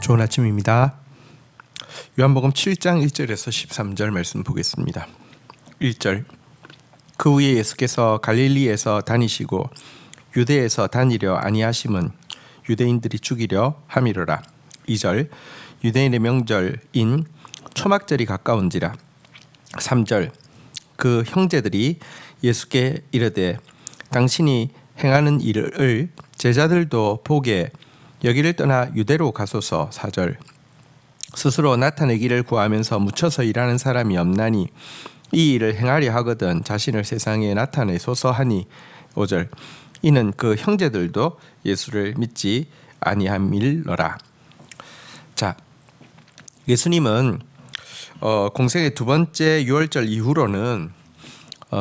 좋은 아침입니다. 요한복음 7장 1절에서 13절 말씀 보겠습니다. 1절 그 후에 예수께서 갈릴리에서 다니시고 유대에서 다니려 아니하심은 유대인들이 죽이려 함이로라. 2절 유대인의 명절인 초막절이 가까운지라. 3절 그 형제들이 예수께 이르되 당신이 행하는 일을 제자들도 보게 여기를 떠나 유대로 가소서. 4절 스스로 나타내기를 구하면서 묻혀서 일하는 사람이 없나니 이 일을 행하려 하거든 자신을 세상에 나타내소서 하니. 5절 이는 그 형제들도 예수를 믿지 아니함일러라. 자, 예수님은 공생의 두 번째 유월절 이후로는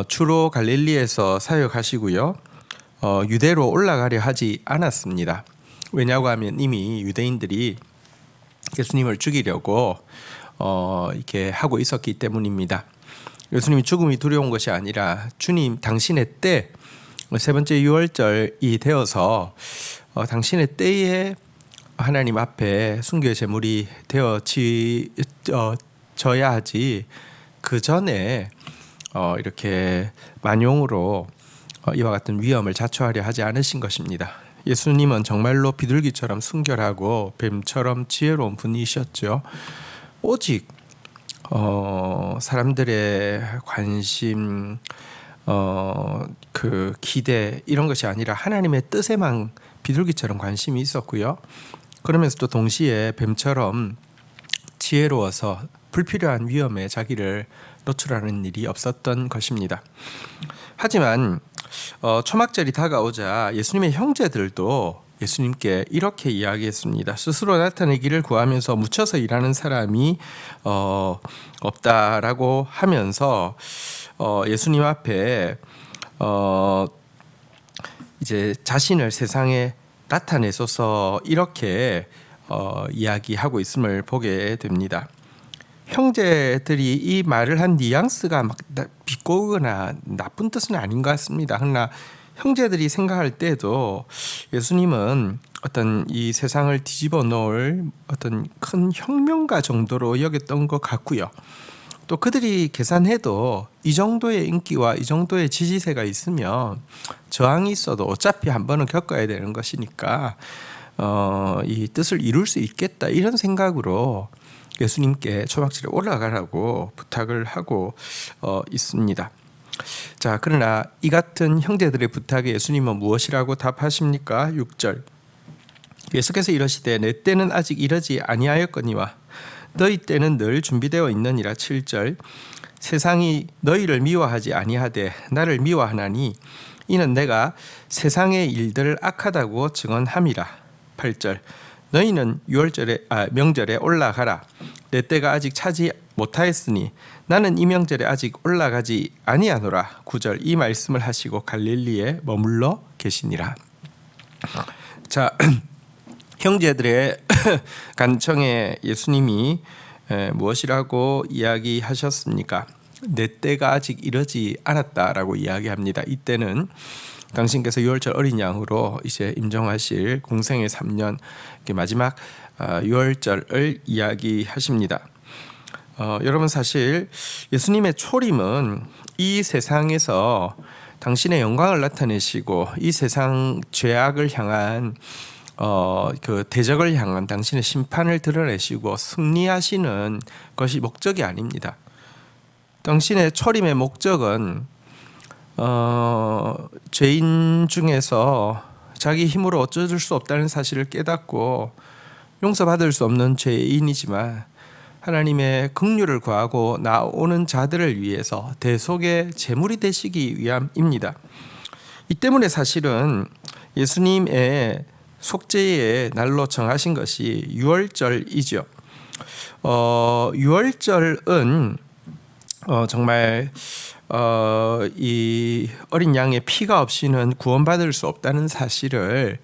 주로 갈릴리에서 사역하시고요, 유대로 올라가려 하지 않았습니다. 왜냐고 하면 이미 유대인들이 예수님을 죽이려고 이렇게 하고 있었기 때문입니다. 예수님이 죽음이 두려운 것이 아니라 주님 당신의 때, 세 번째 유월절이 되어서 당신의 때에 하나님 앞에 순교의 제물이 되어져야 하지, 그 전에 이렇게 만용으로 이와 같은 위험을 자초하려 하지 않으신 것입니다. 예수님은 정말로 비둘기처럼 순결하고 뱀처럼 지혜로운 분이셨죠. 오직 사람들의 관심, 그 기대 이런 것이 아니라 하나님의 뜻에만 비둘기처럼 관심이 있었고요. 그러면서도 동시에 뱀처럼 지혜로워서 불필요한 위험에 자기를 노출하는 일이 없었던 것입니다. 하지만 초막절이 다가오자 예수님의 형제들도 예수님께 이렇게 이야기했습니다. 스스로 나타내기를 구하면서 묻혀서 일하는 사람이 없다라고 하면서 예수님 앞에 이제 자신을 세상에 나타내소서 이렇게 이야기하고 있음을 보게 됩니다. 형제들이 이 말을 한 뉘앙스가 막 비꼬거나 나쁜 뜻은 아닌 것 같습니다. 그러나 형제들이 생각할 때도 예수님은 어떤 이 세상을 뒤집어 놓을 어떤 큰 혁명가 정도로 여겼던 것 같고요. 또 그들이 계산해도 이 정도의 인기와 이 정도의 지지세가 있으면 저항이 있어도 어차피 한 번은 겪어야 되는 것이니까 이 뜻을 이룰 수 있겠다, 이런 생각으로 예수님께 초막절에 올라가라고 부탁을 하고 있습니다. 자, 그러나 이 같은 형제들의 부탁에 예수님은 무엇이라고 답하십니까? 6절 예수께서 이러시되 내 때는 아직 이르지 아니하였거니와 너희 때는 늘 준비되어 있느니라. 7절 세상이 너희를 미워하지 아니하되 나를 미워하나니 이는 내가 세상의 일들을 악하다고 증언함이라. 8절 너희는 명절에 올라가라. 내 때가 아직 차지 못하였으니 나는 이 명절에 아직 올라가지 아니하노라. 9절 이 말씀을 하시고 갈릴리에 머물러 계시니라. 자, 형제들의 간청에 예수님이 무엇이라고 이야기하셨습니까? 내 때가 아직 이르지 않았다라고 이야기합니다. 이때는 당신께서 유월절 어린 양으로 이제 임종하실 공생의 3년 마지막 유월절을 이야기하십니다. 여러분, 사실 예수님의 초림은 이 세상에서 당신의 영광을 나타내시고 이 세상 죄악을 향한 그 대적을 향한 당신의 심판을 드러내시고 승리하시는 것이 목적이 아닙니다. 당신의 초림의 목적은 죄인 중에서 자기 힘으로 어쩔 수 없다는 사실을 깨닫고 용서받을 수 없는 죄인이지만 하나님의 긍휼을 구하고 나오는 자들을 위해서 대속의 제물이 되시기 위함입니다. 이 때문에 사실은 예수님의 속죄의 날로 정하신 것이 유월절이죠. 유월절은 정말 이 어린 양의 피가 없이는 구원받을 수 없다는 사실을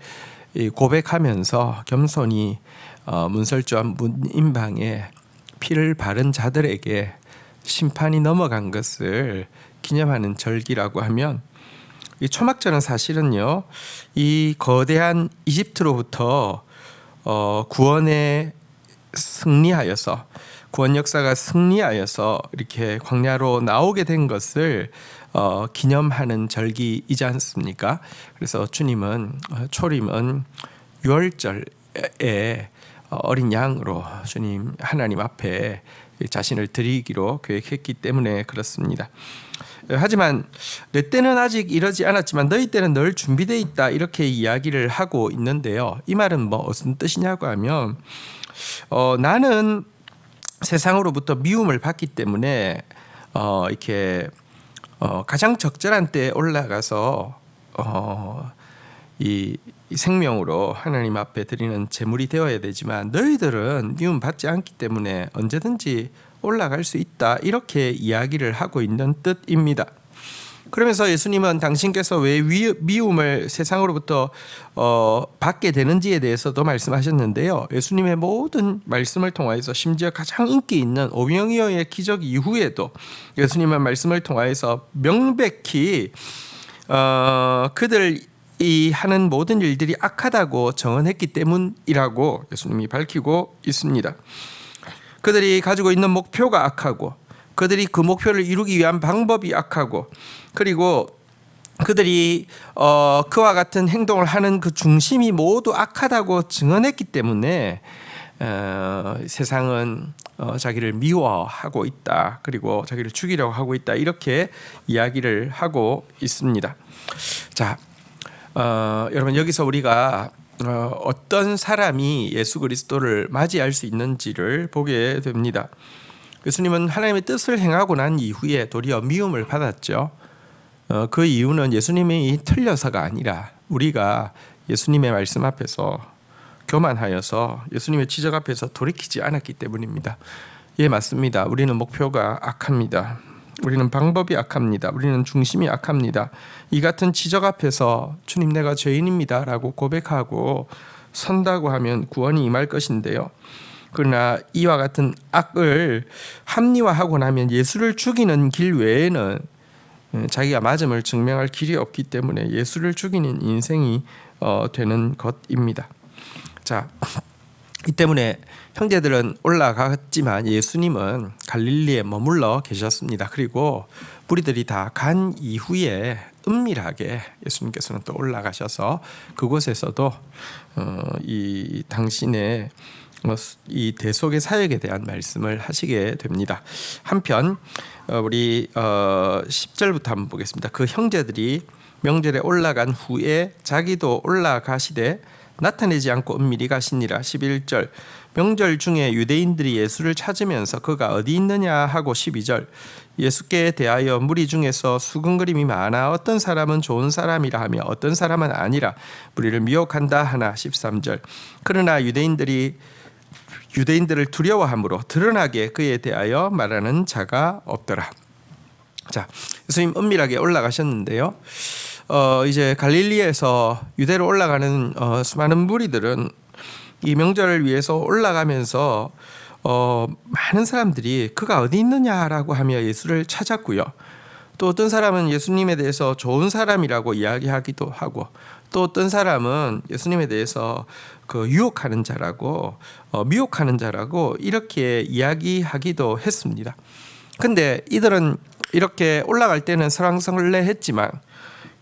고백하면서 겸손히 문설주한 문인방에 피를 바른 자들에게 심판이 넘어간 것을 기념하는 절기라고 하면, 이 초막절은 사실은요, 이 거대한 이집트로부터 구원의 승리하여서 구원 역사가 승리하여서 이렇게 광야로 나오게 된 것을 기념하는 절기이지 않습니까? 그래서 주님은 초림은 유월절에 어린 양으로 주님 하나님 앞에 자신을 드리기로 계획했기 때문에 그렇습니다. 하지만 내 때는 아직 이러지 않았지만 너희 때는 늘 준비되어 있다 이렇게 이야기를 하고 있는데요. 이 말은 무슨 뜻이냐고 하면 나는 세상으로부터 미움을 받기 때문에 이렇게 가장 적절한 때에 올라가서 이 생명으로 하나님 앞에 드리는 제물이 되어야 되지만 너희들은 미움 받지 않기 때문에 언제든지 올라갈 수 있다 이렇게 이야기를 하고 있는 뜻입니다. 그러면서 예수님은 당신께서 왜 미움을 세상으로부터 받게 되는지에 대해서도 말씀하셨는데요. 예수님의 모든 말씀을 통하여서 심지어 가장 인기 있는 오병이어의 기적 이후에도 예수님의 말씀을 통하여서 명백히 그들이 하는 모든 일들이 악하다고 정언했기 때문이라고 예수님이 밝히고 있습니다. 그들이 가지고 있는 목표가 악하고 그들이 그 목표를 이루기 위한 방법이 악하고 그리고 그들이 그와 같은 행동을 하는 그 중심이 모두 악하다고 증언했기 때문에 세상은 자기를 미워하고 있다. 그리고 자기를 죽이려고 하고 있다. 이렇게 이야기를 하고 있습니다. 자, 여러분 여기서 우리가 어떤 사람이 예수 그리스도를 맞이할 수 있는지를 보게 됩니다. 예수님은 하나님의 뜻을 행하고 난 이후에 도리어 미움을 받았죠. 그 이유는 예수님이 틀려서가 아니라 우리가 예수님의 말씀 앞에서 교만하여서 예수님의 지적 앞에서 돌이키지 않았기 때문입니다. 예, 맞습니다. 우리는 목표가 악합니다. 우리는 방법이 악합니다. 우리는 중심이 악합니다. 이 같은 지적 앞에서 주님 내가 죄인입니다 라고 고백하고 선다고 하면 구원이 임할 것인데요. 그러나 이와 같은 악을 합리화하고 나면 예수를 죽이는 길 외에는 자기가 맞음을 증명할 길이 없기 때문에 예수를 죽이는 인생이 되는 것입니다. 자, 이 때문에 형제들은 올라갔지만 예수님은 갈릴리에 머물러 계셨습니다. 그리고 무리들이 다 간 이후에 은밀하게 예수님께서는 또 올라가셔서 그곳에서도 이 당신의 이 대속의 사역에 대한 말씀을 하시게 됩니다. 한편 우리 10절부터 한번 보겠습니다. 그 형제들이 명절에 올라간 후에 자기도 올라가시되 나타내지 않고 은밀히 가시니라. 11절 명절 중에 유대인들이 예수를 찾으면서 그가 어디 있느냐 하고 12절 예수께 대하여 무리 중에서 수근거림이 많아 어떤 사람은 좋은 사람이라 하며 어떤 사람은 아니라 무리를 미혹한다 하나. 13절 그러나 유대인들을 두려워함으로 드러나게 그에 대하여 말하는 자가 없더라. 자, 예수님 은밀하게 올라가셨는데요. 이제 갈릴리에서 유대로 올라가는 수많은 무리들은 이 명절을 위해서 올라가면서 많은 사람들이 그가 어디 있느냐라고 하며 예수를 찾았고요. 또 어떤 사람은 예수님에 대해서 좋은 사람이라고 이야기하기도 하고 또 어떤 사람은 예수님에 대해서 그 유혹하는 자라고 미혹하는 자라고 이렇게 이야기하기도 했습니다. 근데 이들은 이렇게 올라갈 때는 설왕설래했지만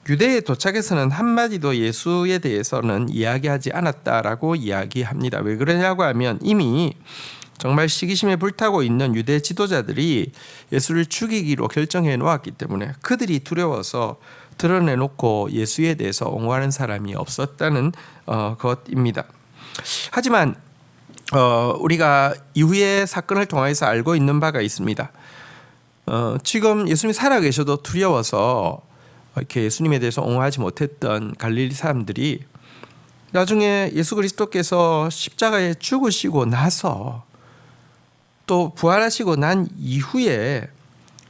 유대에 도착해서는 한마디도 예수에 대해서는 이야기하지 않았다라고 이야기합니다. 왜 그러냐고 하면 이미 정말 시기심에 불타고 있는 유대 지도자들이 예수를 죽이기로 결정해 놓았기 때문에 그들이 두려워서 드러내놓고 예수에 대해서 옹호하는 사람이 없었다는 것입니다. 하지만 우리가 이후의 사건을 통해서 알고 있는 바가 있습니다. 지금 예수님이 살아계셔도 두려워서 이렇게 예수님에 대해서 옹호하지 못했던 갈릴리 사람들이 나중에 예수 그리스도께서 십자가에 죽으시고 나서 또 부활하시고 난 이후에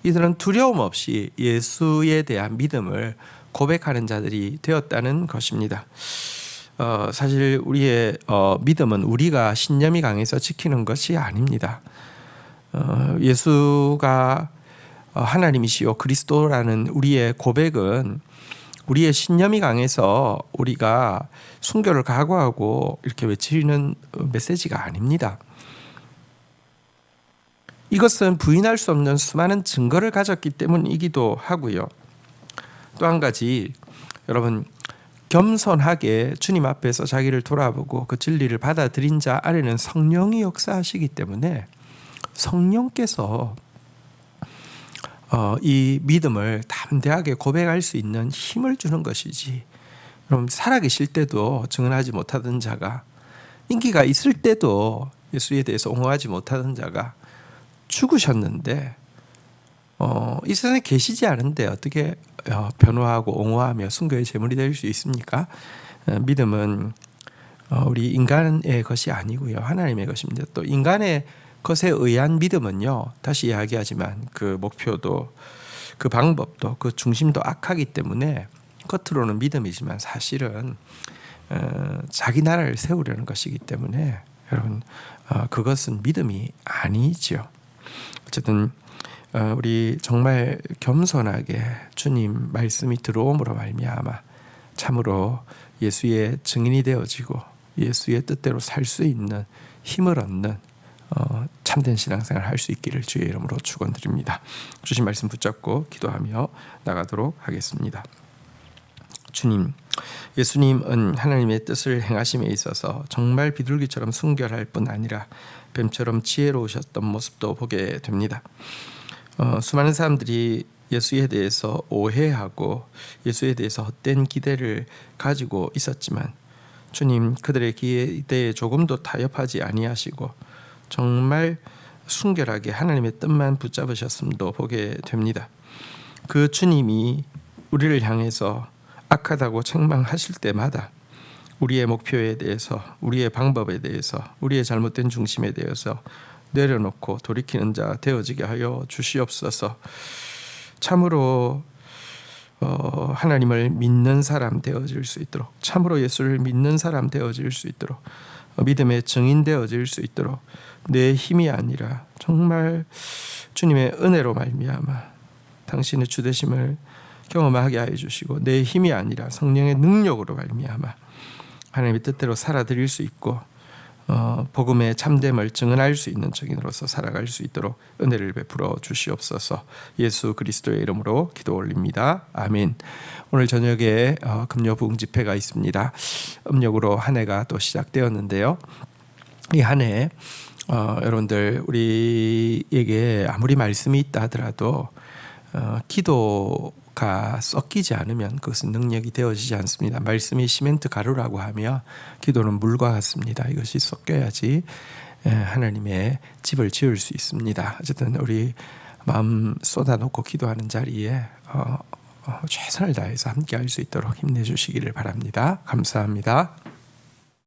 이들은 두려움 없이 예수에 대한 믿음을 고백하는 자들이 되었다는 것입니다. 사실 우리의 믿음은 우리가 신념이 강해서 지키는 것이 아닙니다. 예수가 하나님이시요 그리스도라는 우리의 고백은 우리의 신념이 강해서 우리가 순교를 각오하고 이렇게 외치는 메시지가 아닙니다. 이것은 부인할 수 없는 수많은 증거를 가졌기 때문이기도 하고요. 또 한 가지, 여러분, 겸손하게 주님 앞에서 자기를 돌아보고 그 진리를 받아들인 자 안에는 성령이 역사하시기 때문에 성령께서 이 믿음을 담대하게 고백할 수 있는 힘을 주는 것이지, 여러분, 살아계실 때도 증언하지 못하던 자가, 인기가 있을 때도 예수에 대해서 옹호하지 못하던 자가 죽으셨는데 이 세상에 계시지 않은데 어떻게 변호하고 옹호하며 순교의 제물이 될 수 있습니까? 믿음은 우리 인간의 것이 아니고요, 하나님의 것입니다. 또 인간의 것에 의한 믿음은요, 다시 이야기하지만 그 목표도 그 방법도 그 중심도 악하기 때문에 겉으로는 믿음이지만 사실은 자기 나라를 세우려는 것이기 때문에 여러분, 그것은 믿음이 아니지요. 어쨌든 우리 정말 겸손하게 주님 말씀이 들어옴으로 말미암아 참으로 예수의 증인이 되어지고 예수의 뜻대로 살 수 있는 힘을 얻는 참된 신앙생활을 할 수 있기를 주의 이름으로 축원드립니다. 주신 말씀 붙잡고 기도하며 나가도록 하겠습니다. 주님, 예수님은 하나님의 뜻을 행하심에 있어서 정말 비둘기처럼 순결할 뿐 아니라 뱀처럼 지혜로우셨던 모습도 보게 됩니다. 수많은 사람들이 예수에 대해서 오해하고 예수에 대해서 헛된 기대를 가지고 있었지만 주님, 그들의 기대에 조금도 타협하지 아니하시고 정말 순결하게 하나님의 뜻만 붙잡으셨음도 보게 됩니다. 그 주님이 우리를 향해서 악하다고 책망하실 때마다 우리의 목표에 대해서, 우리의 방법에 대해서, 우리의 잘못된 중심에 대해서 내려놓고 돌이키는 자 되어지게 하여 주시옵소서. 참으로 하나님을 믿는 사람 되어질 수 있도록, 참으로 예수를 믿는 사람 되어질 수 있도록, 믿음의 증인 되어질 수 있도록 내 힘이 아니라 정말 주님의 은혜로 말미암아 당신의 주되심을 경험하게 하여 주시고, 내 힘이 아니라 성령의 능력으로 말미암아 하나님의 뜻대로 살아드릴 수 있고 복음의 참됨을 증언할 수 있는 증인으로서 살아갈 수 있도록 은혜를 베풀어 주시옵소서. 예수 그리스도의 이름으로 기도 올립니다. 아멘. 오늘 저녁에 금요 부흥 집회가 있습니다. 음력으로 한 해가 또 시작되었는데요. 이 한 해 여러분들, 우리에게 아무리 말씀이 있다 하더라도 기도가 섞이지 않으면 그것은 능력이 되어지지 않습니다. 말씀이 시멘트 가루라고 하며 기도는 물과 같습니다. 이것이 섞여야지 하나님의 집을 지을 수 있습니다. 어쨌든 우리 마음 쏟아놓고 기도하는 자리에 최선을 다해서 함께 할 수 있도록 힘내주시기를 바랍니다. 감사합니다.